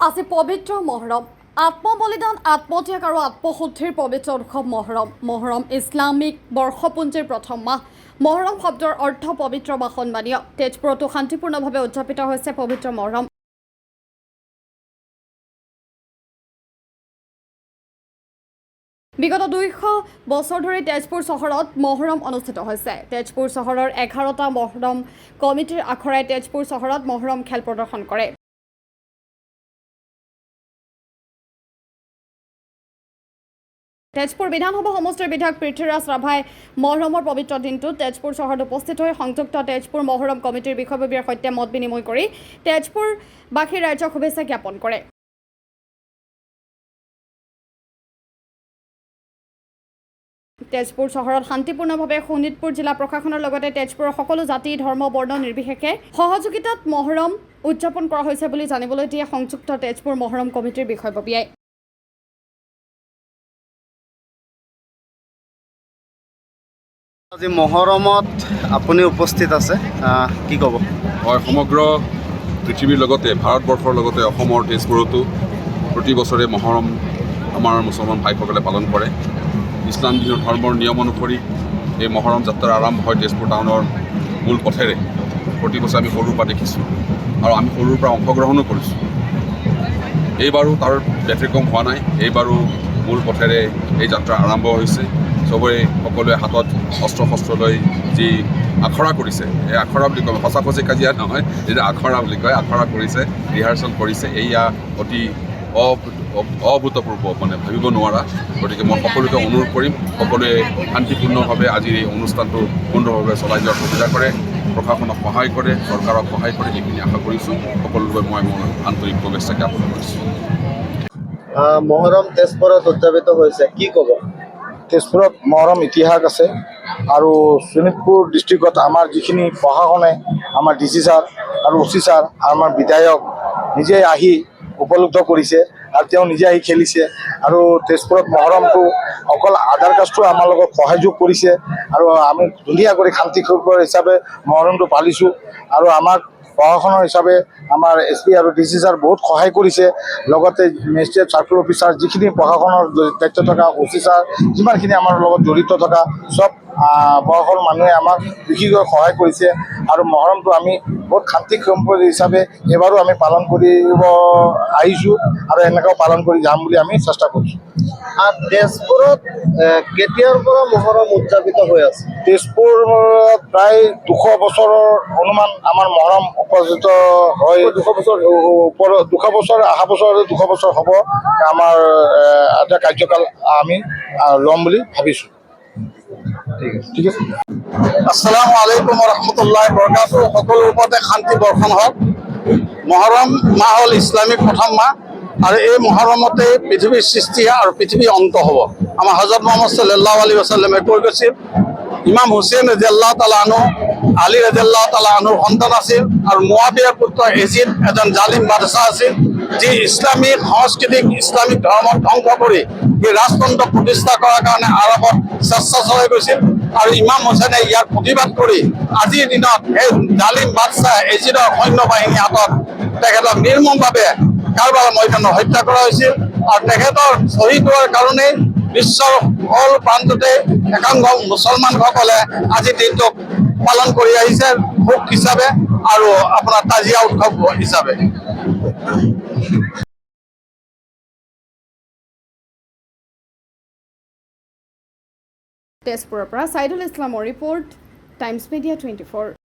আজি পবিত্ৰ মহৰম আত্মবলিদান আত্মত্যাগ আৰু আত্মশুদ্ধিৰ পবিত্ৰ উৎসৱ মহৰম ইছলামিক বৰ্ষপুঞ্জীৰ প্ৰথম মাহ মহৰম শব্দৰ অৰ্থ পবিত্ৰ বা সন্মানীয় তেজপুৰতো শান্তিপূৰ্ণভাৱে উদযাপিত হৈছে পবিত্ৰ মহৰম বিগত 200 বছৰ ধৰি তেজপুৰ চহৰত মহৰম অনুষ্ঠিত হৈছে তেজপুৰ চহৰৰ 11টা মহৰম কমিটিৰ আখৰাই তেজপুৰ চহৰত মহৰম খেল প্ৰদৰ্শন কৰে তেজপুৰ বিধানসভা সমষ্টিৰ বিধায়ক পৃথ্বীৰাজ ৰাভাই মহৰমৰ পবিত্ৰ দিনটোত তেজপুৰ চহৰত উপস্থিত হৈ সংযুক্ত তেজপুৰ মহৰম কমিটিৰ বিষয়ববীয়াৰ সৈতে মত বিনিময় কৰি তেজপুৰবাসী ৰাইজক শুভেচ্ছা জ্ঞাপন কৰে তেজপুৰ চহৰত শান্তিপূৰ্ণভাৱে শোণিতপুৰ জিলা প্ৰশাসনৰ লগতে তেজপুৰৰ সকলো জাতি ধৰ্ম বৰ্ণ নিৰ্বিশেষে সহযোগিতাত মহৰম উদযাপন কৰা হৈছে বুলি জানিবলৈ দিয়ে সংযুক্ত তেজপুৰ মহৰম কমিটিৰ বিষয়ববীয়াই আজি মহৰমত আপুনি উপস্থিত আছে কি ক'ব হয় সমগ্ৰ পৃথিৱীৰ লগতে ভাৰতবৰ্ষৰ লগতে অসমৰ তেজপুৰতো প্ৰতি বছৰে মহৰম আমাৰ মুছলমান ভাইসকলে পালন কৰে ইছলাম ধৰ্মৰ নিয়ম অনুসৰি এই মহৰম যাত্ৰাৰ আৰম্ভ হয় তেজপুৰ টাউনৰ মূল পথেৰে প্ৰতি বছৰে আমি সৰুৰ পৰা দেখিছোঁ আৰু আমি সৰুৰ পৰা অংশগ্ৰহণো কৰিছোঁ এইবাৰো তাৰ ব্যতিক্ৰম হোৱা নাই এইবাৰো মূল পথেৰে এই যাত্ৰা আৰম্ভ হৈছে চবৰে সকলোৱে হাতত অস্ত্ৰ শস্ত্ৰ লৈ যি আখৰা কৰিছে এই আখৰা বুলি কয় সঁচাসঁচি কাজিয়া নহয় যিটো আখৰা বুলি কয় আখৰা কৰিছে ৰিহাৰ্চেল কৰিছে এয়া অতি অভূতপূৰ্ব মানে ভাবিব নোৱাৰা গতিকে মই সকলোকে অনুৰোধ কৰিম সকলোৱে শান্তিপূৰ্ণভাৱে আজিৰ এই অনুষ্ঠানটো সুন্দৰভাৱে চলাই যোৱাৰ সুবিধা কৰে প্ৰশাসনক সহায় কৰে চৰকাৰক সহায় কৰে এইখিনি আশা কৰিছোঁ সকলোকে মই মোৰ আন্তৰিক শুভেচ্ছা জ্ঞাপন কৰিছোঁ মহৰম তেজপুৰত উদযাপিত হৈছে কি ক'ব তেজপুৰত মহৰম ইতিহাস আছে আৰু শোণিতপুৰ ডিষ্ট্ৰিক্টত আমাৰ যিখিনি প্ৰশাসনে আমাৰ ডি চি ছাৰ আৰু অ' চি ছাৰ আমাৰ বিধায়ক নিজে আহি উপলব্ধ কৰিছে আৰু তেওঁ নিজে আহি খেলিছে আৰু তেজপুৰত মহৰমটো অকল আধাৰ কাষ্টটো আমাৰ লগত সহযোগ কৰিছে আৰু আমি ধুনীয়া কৰি শান্তি হিচাপে মহৰমটো পালিছোঁ আৰু আমাক প্ৰশাসনৰ হিচাপে আমাৰ এছ পি আৰু ডি চি ছাৰ বহুত সহায় কৰিছে লগতে মেজিষ্ট্ৰেট চাৰ্কুল অফিচাৰ যিখিনি প্ৰশাসনৰ দায়িত্ব থকা অ' চি ছাৰ যিমানখিনি আমাৰ লগত জড়িত থকা চব প্ৰশাসনৰ মানুহে আমাক বিশেষকৈ সহায় কৰিছে আৰু মহৰমটো আমি বহুত শান্তি সম্পদ হিচাপে এইবাৰো আমি পালন কৰিব আহিছোঁ আৰু এনেকৈও পালন কৰি যাম বুলি আমি চেষ্টা কৰিছোঁ আৰু তেজপুৰত কেতিয়াৰ পৰা মহৰম উদযাপিত হৈ আছে তেজপুৰত প্ৰায় 200 বছৰৰ অনুমান আমাৰ মহৰম উপস্থিত হয় 200 বছৰ অহা বছৰ 200 বছৰ হ'ব আমাৰ এটা কাৰ্যকাল আমি ল'ম বুলি ভাবিছোঁ ঠিক আছে আসসালামু আলাইকুম ৰহমতুল্লাহ বৰকাতুহ সকলোৰ ওপৰতে শান্তি বৰ্ষণ হওক মহৰম মাহ হ'ল ইছলামিক প্ৰথম মাহ আৰু এই মহৰমতে পৃথিৱীৰ সৃষ্টি আৰু পৃথিৱীৰ অন্ত হ'ব আমাৰ হজৰত মুহাম্মদ সাল্লাল্লাহু আলাইহি ওয়াসাল্লামে কৈ গৈছিল ইমাম হুছেইন ৰাদিয়াল্লাহু তাআলা আনহু আলী ৰাদিয়াল্লাহু তাআলা আনহুৰ সন্তান আছিল আৰু মুআবিয়াৰ পুত্ৰ এজিদ এজন জালিম বাদশাহ আছিল যি ইছলামিক সংস্কৃতিক ইছলামিক ধৰ্ম ধ্বংস কৰি এই ৰাজতন্ত্ৰ প্ৰতিষ্ঠা কৰাৰ কাৰণে আৰৱত চেষ্টা চলাই গৈছিল আৰু ইমাম হুছেইনে ইয়াৰ প্ৰতিবাদ কৰি আজিৰ দিনত এই জালিম বাদশাহ এজিদৰ সৈন্য বাহিনীৰ হাতত তেখেতক নিৰ্মমভাৱে কাৰবাৰ ময়দানত হত্যা কৰা হৈছিল আৰু তেখেতৰ শ্বহীদ হোৱাৰ কাৰণে বিশ্বৰ সকলো প্ৰান্ততে একাংশ মুছলমানসকলে আজিৰ দিনটোক পালন কৰি আহিছে শোক হিচাপে আৰু আপোনাৰ তাজিয়া উৎসৱ হিচাপে তেজপুৰৰ পৰা ছাইদুল ইছলামৰ ৰিপৰ্ট টাইমছ মিডিয়া 24